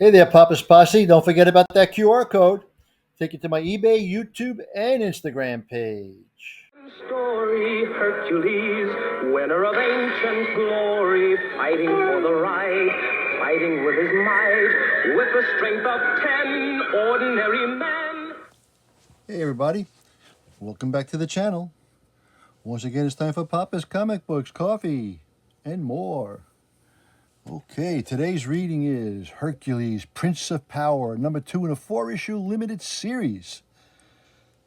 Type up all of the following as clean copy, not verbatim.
Hey there, Papa's Posse. Don't forget about that QR code. Take you to my eBay, YouTube, and Instagram page. Story Hercules, winner of ancient glory, fighting for the right, fighting with his might, with the strength of 10 ordinary men. Hey, everybody. Welcome back to the channel. Once again, it's time for Papa's Comic Books, Coffee, and more. Okay, today's reading is Hercules, Prince of Power, number 2 in a 4-issue limited series.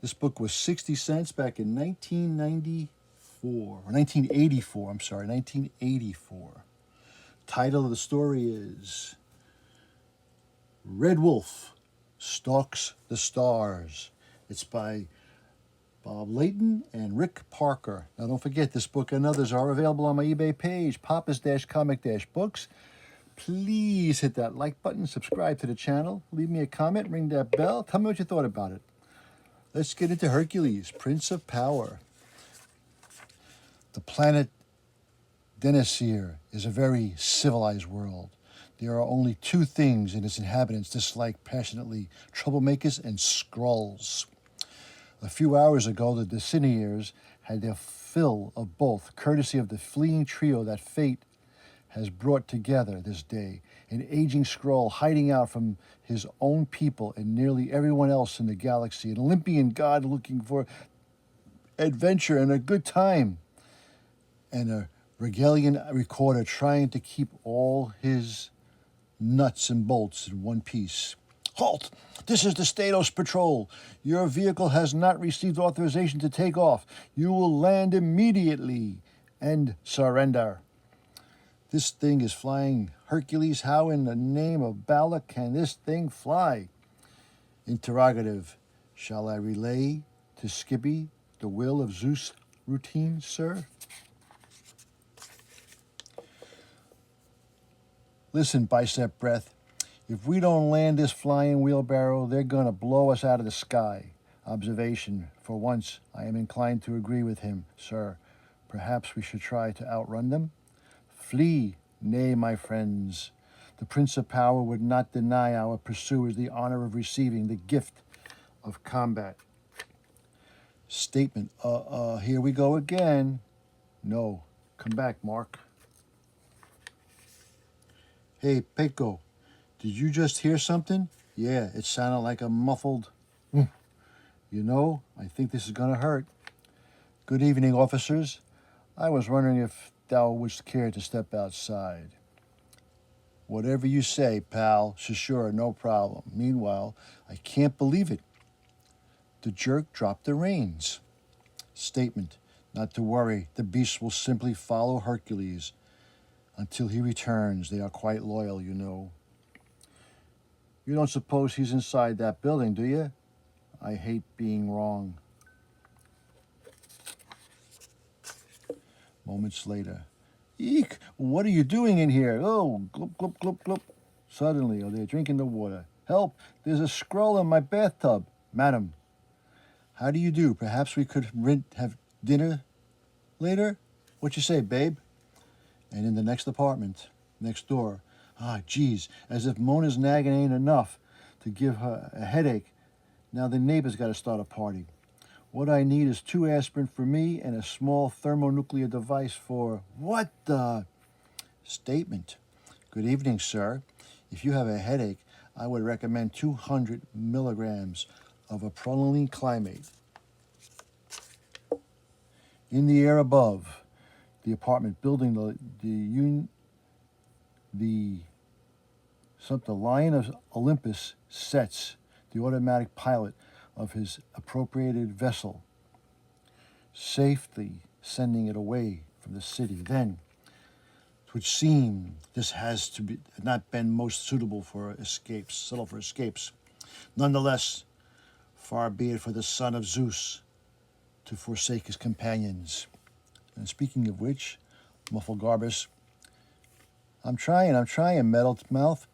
This book was 60 cents back in 1984. Title of the story is Red Wolf Stalks the Stars. It's by Bob Layton and Rick Parker. Now don't forget, this book and others are available on my eBay page, Papa's-Comic-Books. Please hit that like button, subscribe to the channel, leave me a comment, ring that bell, tell me what you thought about it. Let's get into Hercules, Prince of Power. The planet Denisir is a very civilized world. There are only two things in its inhabitants dislike passionately: troublemakers and Skrulls. A few hours ago, the Deciniers had their fill of both, courtesy of the fleeing trio that fate has brought together this day. An aging Skrull hiding out from his own people and nearly everyone else in the galaxy. An Olympian god looking for adventure and a good time. And a Regalian recorder trying to keep all his nuts and bolts in one piece. Halt! This is the Statos Patrol. Your vehicle has not received authorization to take off. You will land immediately and surrender. This thing is flying. Hercules, how in the name of Bala can this thing fly? Interrogative. Shall I relay to Skippy the will of Zeus routine, sir? Listen, Bicep Breath. If we don't land this flying wheelbarrow, they're going to blow us out of the sky. Observation. For once, I am inclined to agree with him, sir. Perhaps we should try to outrun them? Flee. Nay, my friends. The Prince of Power would not deny our pursuers the honor of receiving the gift of combat. Statement. Here we go again. No. Come back, Mark. Hey, Peko. Did you just hear something? Yeah, it sounded like a muffled... You know, I think this is going to hurt. Good evening, officers. I was wondering if thou wouldst care to step outside. Whatever you say, pal. Sure, no problem. Meanwhile, I can't believe it. The jerk dropped the reins. Statement. Not to worry. The beast will simply follow Hercules until he returns. They are quite loyal, you know. You don't suppose he's inside that building, do you? I hate being wrong. Moments later. Eek! What are you doing in here? Oh, glop, glop, glop, glop. Suddenly, they're drinking the water. Help! There's a Skrull in my bathtub. Madam, how do you do? Perhaps we could have dinner later? What you say, babe? And in the next apartment, next door. Ah, geez, as if Mona's nagging ain't enough to give her a headache. Now the neighbor's got to start a party. What I need is 2 aspirin for me and a small thermonuclear device for... What the... Statement. Good evening, sir. If you have a headache, I would recommend 200 milligrams of a proline climate. In the air above, the apartment building, the Lion of Olympus sets the automatic pilot of his appropriated vessel, safely sending it away from the city. Then, it would seem this has to be not been most suitable for escapes. Nonetheless, far be it for the son of Zeus to forsake his companions. And speaking of which, Mufflegarbus, I'm trying, Metal Mouth.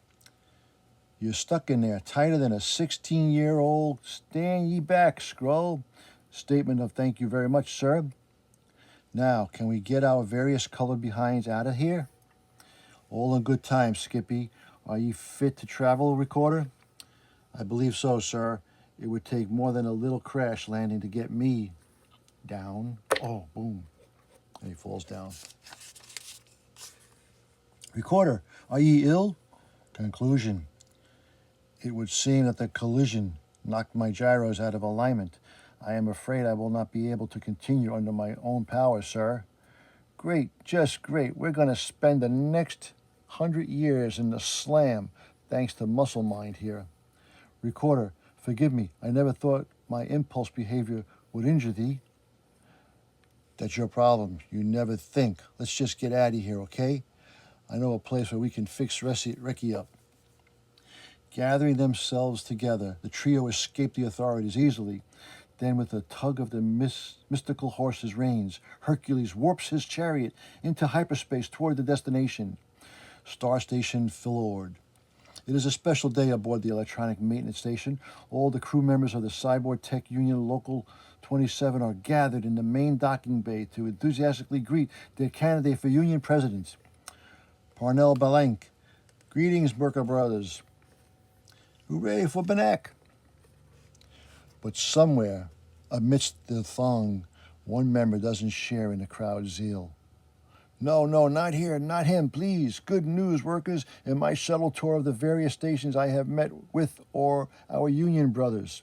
You're stuck in there, tighter than a 16-year-old. Stand ye back, Skrull. Statement of thank you very much, sir. Now, can we get our various colored behinds out of here? All in good time, Skippy. Are you fit to travel, Recorder? I believe so, sir. It would take more than a little crash landing to get me down. Oh, boom. And he falls down. Recorder, are ye ill? Conclusion. It would seem that the collision knocked my gyros out of alignment. I am afraid I will not be able to continue under my own power, sir. Great, just great. We're going to spend the next 100 years in the slam, thanks to Muscle Mind here. Recorder, forgive me. I never thought my impulse behavior would injure thee. That's your problem. You never think. Let's just get out of here, okay? I know a place where we can fix Reki up. Gathering themselves together, the trio escaped the authorities easily. Then, with a tug of the mystical horse's reins, Hercules warps his chariot into hyperspace toward the destination, Star Station Philord. It is a special day aboard the electronic maintenance station. All the crew members of the Cyborg Tech Union Local 27 are gathered in the main docking bay to enthusiastically greet their candidate for union president, Parnell Balank. Greetings, Burka brothers. Hooray for Banak. But somewhere, amidst the throng, one member doesn't share in the crowd's zeal. No, not here, not him, please. Good news, workers. In my shuttle tour of the various stations, I have met with or our union brothers.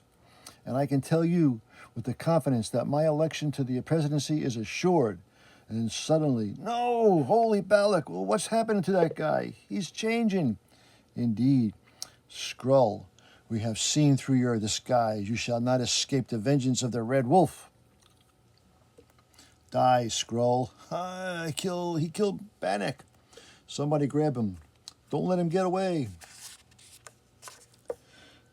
And I can tell you with the confidence that my election to the presidency is assured. And then suddenly, no, holy Balak, well, what's happening to that guy? He's changing. Indeed. Skrull, we have seen through your disguise. You shall not escape the vengeance of the Red Wolf. Die, Skrull. He killed Bannock. Somebody grab him. Don't let him get away.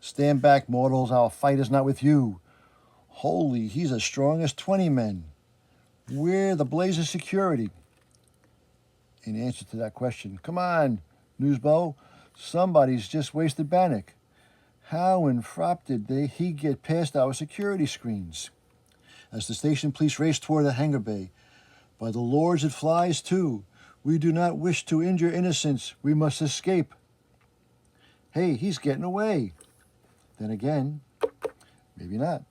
Stand back, mortals. Our fight is not with you. Holy, he's as strong as 20 men. We're the Blazer security. In answer to that question, come on, Newsbow. Somebody's just wasted Bannock. How in frop did he get past our security screens? As the station police race toward the hangar bay, by the lords it flies too. We do not wish to injure innocents. We must escape. Hey, he's getting away. Then again, maybe not.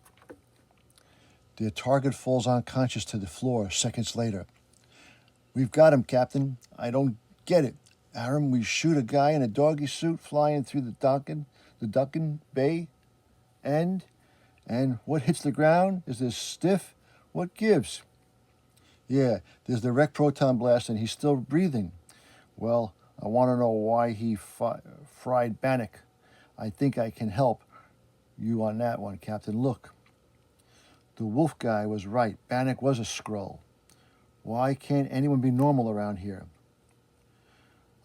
Their target falls unconscious to the floor seconds later. We've got him, Captain. I don't get it. Aram, we shoot a guy in a doggy suit flying through the Duckin Bay, and what hits the ground is this stiff. What gives? Yeah, there's the wreck proton blast, and he's still breathing. Well, I want to know why he fried Bannock. I think I can help you on that one, Captain. Look, the wolf guy was right. Bannock was a Skrull. Why can't anyone be normal around here?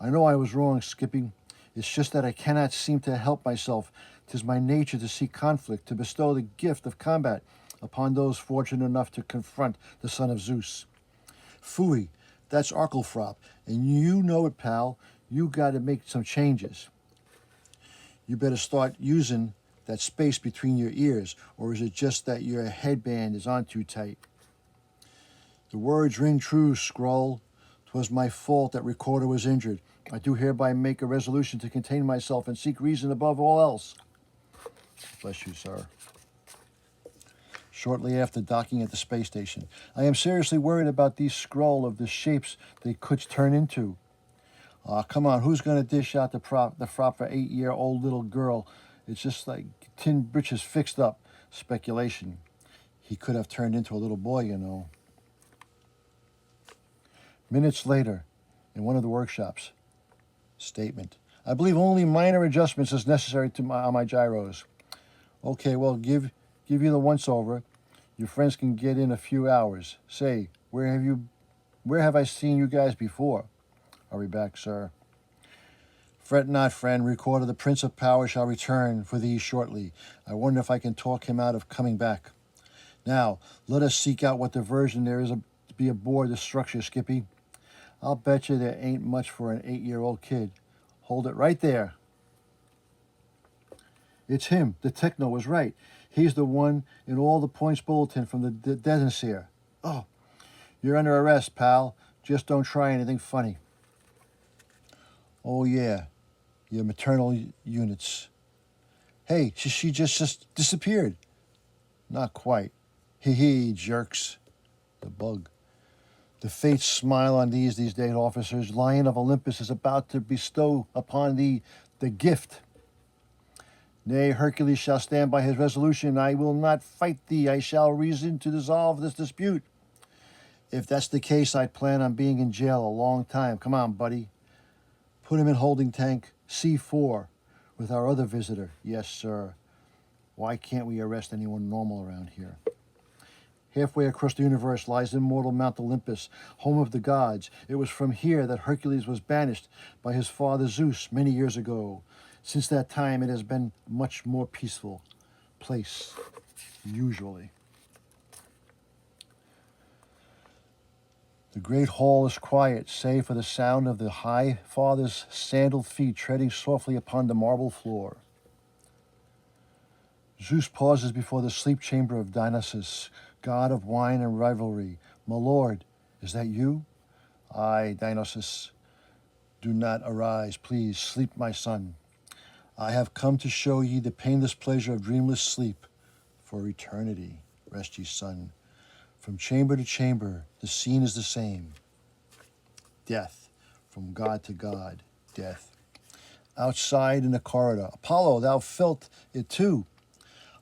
I know I was wrong, Skippy. It's just that I cannot seem to help myself. 'Tis my nature to seek conflict, to bestow the gift of combat upon those fortunate enough to confront the son of Zeus. Phooey, that's Arklefrop, and you know it, pal. You got to make some changes. You better start using that space between your ears, or is it just that your headband is on too tight? The words ring true, Skrull. 'Twas my fault that Recorder was injured. I do hereby make a resolution to contain myself and seek reason above all else. Bless you, sir. Shortly after docking at the space station, I am seriously worried about these Skrull of the shapes they could turn into. Come on, who's going to dish out the frop for 8-year-old little girl? It's just like tin britches fixed up. Speculation. He could have turned into a little boy, you know. Minutes later, in one of the workshops, statement. I believe only minor adjustments is necessary on my gyros. Okay, well, give you the once-over. Your friends can get in a few hours. Say, where have I seen you guys before? I'll be back, sir. Fret not, friend. Recorder, the Prince of Power shall return for thee shortly. I wonder if I can talk him out of coming back. Now, let us seek out what diversion there is to be aboard the structure, Skippy. I'll bet you there ain't much for an 8-year-old kid. Hold it right there. It's him. The Techno was right. He's the one in all the points bulletin from the Desenseer. Oh, you're under arrest, pal. Just don't try anything funny. Oh, yeah. your maternal units. Hey, she just disappeared. Not quite. Hee, jerks. The bug. The fates smile on these days, officers. Lion of Olympus is about to bestow upon thee the gift. Nay, Hercules shall stand by his resolution. I will not fight thee. I shall reason to dissolve this dispute. If that's the case, I plan on being in jail a long time. Come on, buddy. Put him in holding tank C4 with our other visitor. Yes, sir. Why can't we arrest anyone normal around here? Halfway across the universe lies immortal Mount Olympus, home of the gods. It was from here that Hercules was banished by his father Zeus many years ago. Since that time, it has been a much more peaceful place, usually. The great hall is quiet, save for the sound of the High Father's sandaled feet treading softly upon the marble floor. Zeus pauses before the sleep chamber of Dionysus, god of wine and rivalry. My lord, is that you? Aye, Dionysus. Do not arise, please. Sleep, my son. I have come to show ye the painless pleasure of dreamless sleep for eternity. Rest ye, son. From chamber to chamber, the scene is the same. Death. From god to god, death. Outside in the corridor, Apollo, thou felt it too.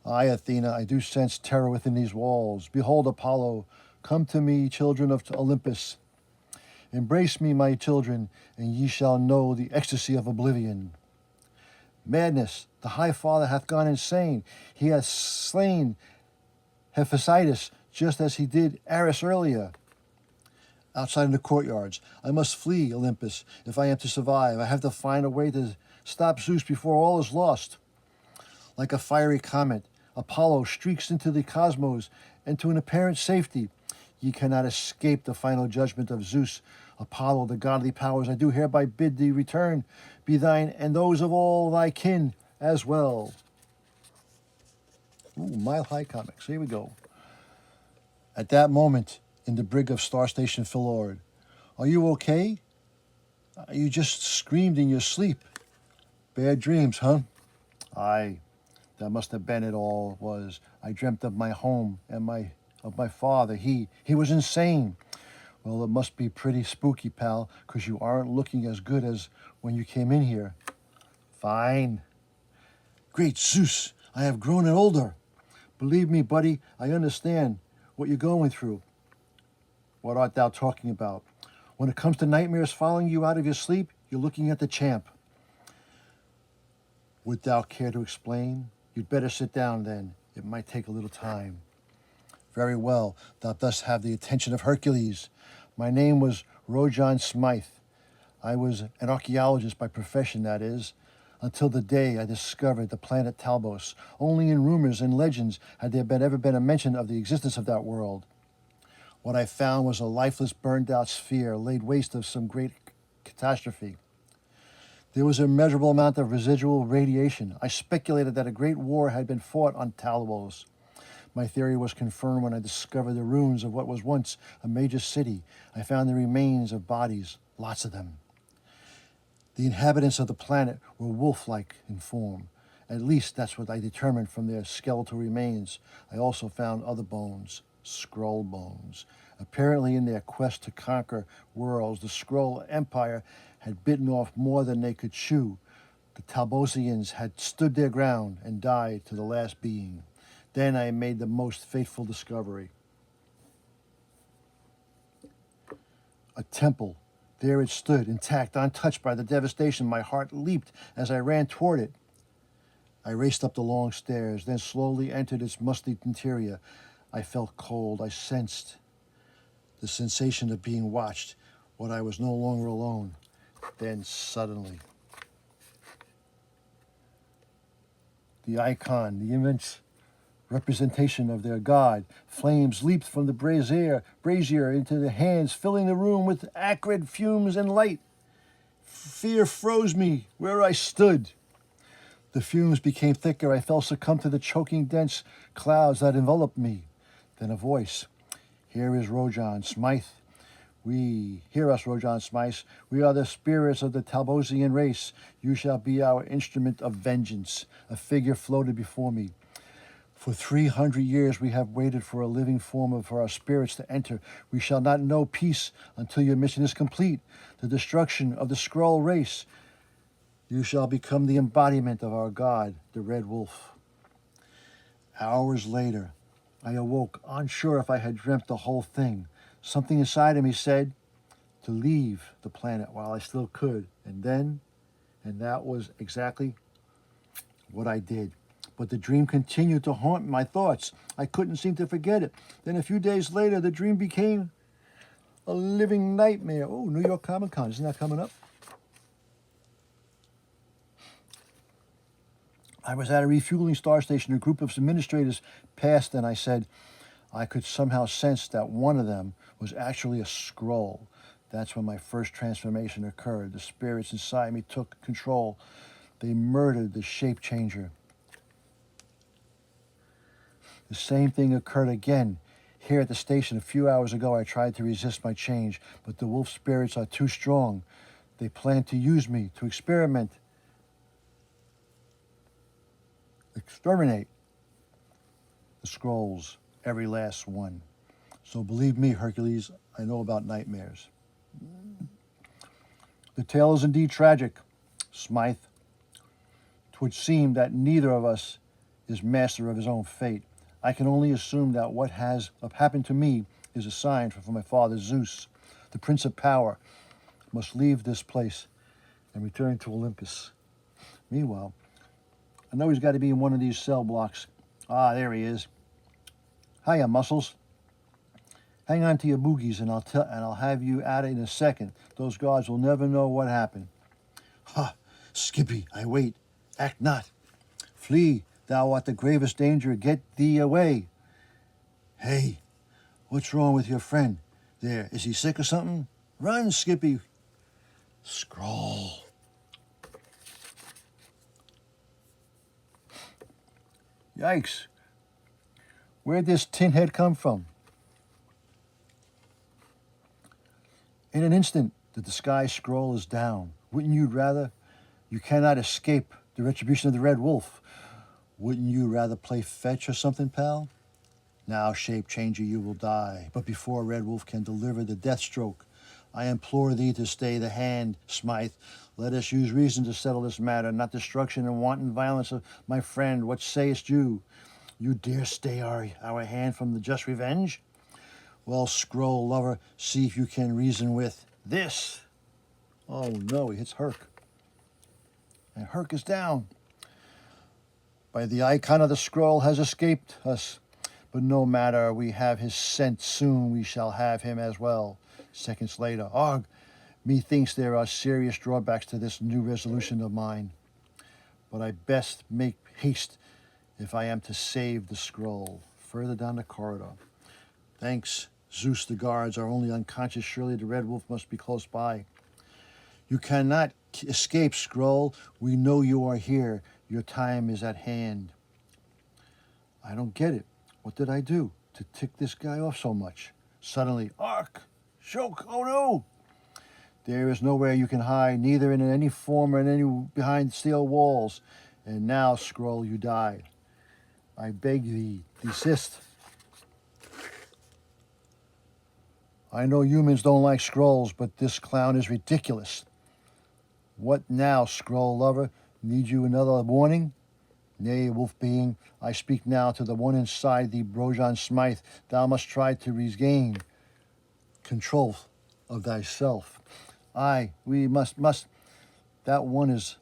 Aye, Athena, I do sense terror within these walls. Behold, Apollo, come to me, children of Olympus. Embrace me, my children, and ye shall know the ecstasy of oblivion. Madness, the High Father hath gone insane. He hath slain Hephaestus, just as he did Ares earlier. Outside in the courtyards, I must flee Olympus if I am to survive. I have to find a way to stop Zeus before all is lost. Like a fiery comet, Apollo streaks into the cosmos and to an apparent safety. Ye cannot escape the final judgment of Zeus. Apollo, the godly powers, I do hereby bid thee return, be thine and those of all thy kin as well. Ooh, Mile High Comics, here we go. At that moment, in the brig of Star Station Philord, are you okay? You just screamed in your sleep. Bad dreams, huh? Aye. That must have been it all was. I dreamt of my home and of my father. He was insane. Well, it must be pretty spooky, pal, 'cause you aren't looking as good as when you came in here. Fine. Great Zeus, I have grown and older. Believe me, buddy, I understand what you're going through. What art thou talking about? When it comes to nightmares following you out of your sleep, you're looking at the champ. Would thou care to explain? You'd better sit down then. It might take a little time. Very well. Thou dost have the attention of Hercules. My name was Rojan Smythe. I was an archaeologist by profession, that is, until the day I discovered the planet Talbos. Only in rumors and legends had there ever been a mention of the existence of that world. What I found was a lifeless, burned-out sphere laid waste of some great catastrophe. There was an immeasurable amount of residual radiation. I speculated that a great war had been fought on Talbos. My theory was confirmed when I discovered the ruins of what was once a major city. I found the remains of bodies, lots of them. The inhabitants of the planet were wolf-like in form. At least that's what I determined from their skeletal remains. I also found other bones, Skrull bones. Apparently in their quest to conquer worlds, the Skrull Empire had bitten off more than they could chew. The Talbosians had stood their ground and died to the last being. Then I made the most fateful discovery. A temple. There it stood, intact, untouched by the devastation. My heart leaped as I ran toward it. I raced up the long stairs, then slowly entered its musty interior. I felt cold. I sensed the sensation of being watched, when I was no longer alone. Then suddenly, the icon, the immense representation of their god, flames leaped from the brazier into the hands, filling the room with acrid fumes and light. Fear froze me where I stood. The fumes became thicker. I fell succumb to the choking, dense clouds that enveloped me. Then a voice. Here is Rojan Smythe. Hear us, Rojan Smythe. We are the spirits of the Talbosian race. You shall be our instrument of vengeance. A figure floated before me. For 300 years we have waited for a living form for our spirits to enter. We shall not know peace until your mission is complete, the destruction of the Skrull race. You shall become the embodiment of our god, the Red Wolf. Hours later, I awoke, unsure if I had dreamt the whole thing. Something inside of me said to leave the planet while I still could. And that was exactly what I did. But the dream continued to haunt my thoughts. I couldn't seem to forget it. Then a few days later, the dream became a living nightmare. Oh, New York Comic Con, isn't that coming up? I was at a refueling star station. A group of administrators passed, and I said I could somehow sense that one of them was actually a Skrull. That's when my first transformation occurred. The spirits inside me took control. They murdered the shape changer. The same thing occurred again here at the station a few hours ago. I tried to resist my change, but the wolf spirits are too strong. They plan to use me to exterminate the Skrulls, every last one. So believe me, Hercules, I know about nightmares. The tale is indeed tragic, Smythe. 'Twould seem that neither of us is master of his own fate. I can only assume that what has happened to me is a sign from my father Zeus. The Prince of Power must leave this place and return to Olympus. Meanwhile, I know he's got to be in one of these cell blocks. Ah, there he is. Hiya, Muscles. Hang on to your boogies, and I'll have you out in a second. Those guards will never know what happened. Ha! Skippy, I wait. Act not. Flee, thou art the gravest danger. Get thee away. Hey, what's wrong with your friend? There, is he sick or something? Run, Skippy. Skrull. Yikes. Where'd this tin head come from? In an instant, the disguised Skrull is down. Wouldn't you rather? You cannot escape the retribution of the Red Wolf. Wouldn't you rather play fetch or something, pal? Now, shape changer, you will die. But before Red Wolf can deliver the death stroke, I implore thee to stay the hand, Smythe. Let us use reason to settle this matter, not destruction and wanton violence of my friend. What sayest you? You dare stay our hand from the just revenge? Well, Skrull lover, see if you can reason with this. Oh no, he hits Herc. And Herc is down. By the icon of the Skrull has escaped us. But no matter, we have his scent. Soon we shall have him as well. Seconds later, Arg, methinks there are serious drawbacks to this new resolution of mine. But I best make haste if I am to save the Skrull. Further down the corridor. Thanks, Zeus, the guards are only unconscious. Surely the Red Wolf must be close by. You cannot escape, Skrull. We know you are here. Your time is at hand. I don't get it. What did I do to tick this guy off so much? Suddenly, Ark! Shoke! Oh no! There is nowhere you can hide, neither in any form or in any behind steel walls. And now, Skrull, you die. I beg thee, desist. I know humans don't like Skrulls, but this clown is ridiculous. What now, Skrull lover? Need you another warning? Nay, wolf being, I speak now to the one inside thee, Rojan Smythe. Thou must try to regain control of thyself. Aye, we must. That one is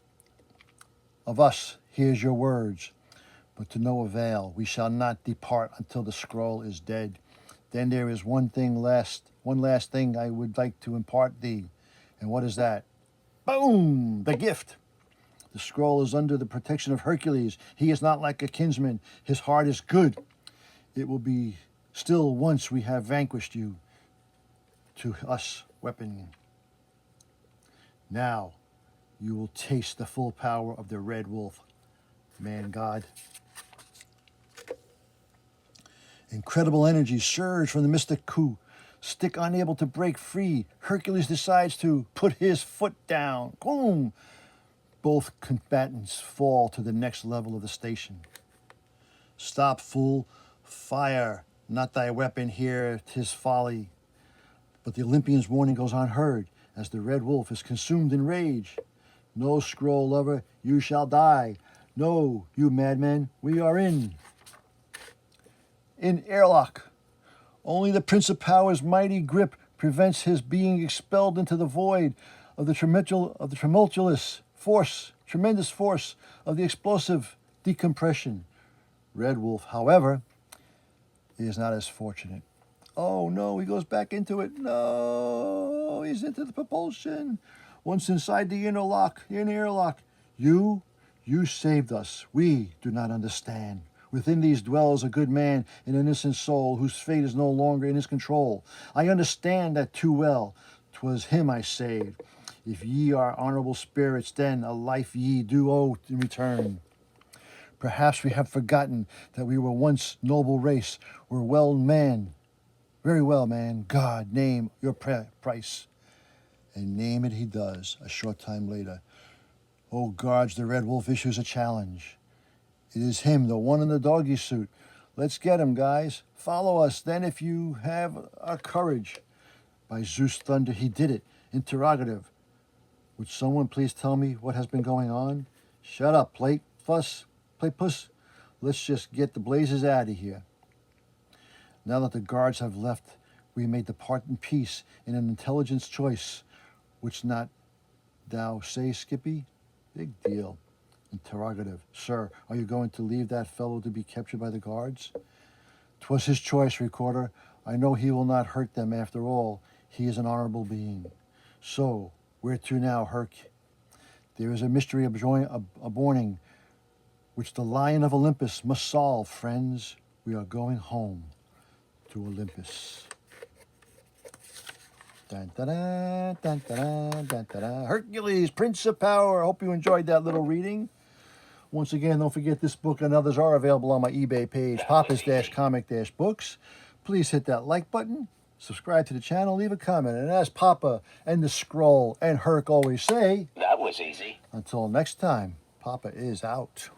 of us. Here's your words. But to no avail. We shall not depart until the Skrull is dead. Then there is one last thing I would like to impart thee. And what is that? Boom! The gift. The Skrull is under the protection of Hercules. He is not like a kinsman. His heart is good. It will be still once we have vanquished you. To us, weapon. Now, you will taste the full power of the Red Wolf. Man God. Incredible energy surged from the mystic coup. Stick unable to break free, Hercules decides to put his foot down. Boom! Both combatants fall to the next level of the station. Stop, fool. Fire. Not thy weapon here, 'tis folly. But the Olympian's warning goes unheard as the Red Wolf is consumed in rage. No, scroll lover, you shall die. No, you madman, we are in airlock. Only the Prince of Power's mighty grip prevents his being expelled into the void of the tremendous force of the explosive decompression. Red Wolf, however, is not as fortunate. Oh no, he goes back into it. No, he's into the propulsion. Once inside the airlock, you saved us. We do not understand. Within these dwells a good man, an innocent soul, whose fate is no longer in his control. I understand that too well. 'Twas him I saved. If ye are honorable spirits, then a life ye do owe in return. Perhaps we have forgotten that we were once noble race. We're well, man. Very well, man. God, name your price. And name it he does a short time later. Oh, guards, the Red Wolf issues a challenge. It is him, the one in the doggy suit. Let's get him, guys. Follow us, then, if you have a courage. By Zeus' thunder, he did it. Interrogative. Would someone please tell me what has been going on? Shut up, play puss. Let's just get the blazes out of here. Now that the guards have left, we may depart in peace in an intelligence choice. Which not thou say, Skippy? Big deal. Interrogative. Sir, are you going to leave that fellow to be captured by the guards? 'Twas his choice, Recorder. I know he will not hurt them after all. He is an honorable being. So, where to now, Herc? There is a mystery abounding, which the Lion of Olympus must solve, friends. We are going home to Olympus. Dun, dun, dun, dun, dun, dun, dun. Hercules, Prince of Power. I hope you enjoyed that little reading. Once again, don't forget this book and others are available on my eBay page, Papa's-Comic-Books. Please hit that like button, subscribe to the channel, leave a comment. And as Papa and the Scroll and Herc always say, that was easy. Until next time, Papa is out.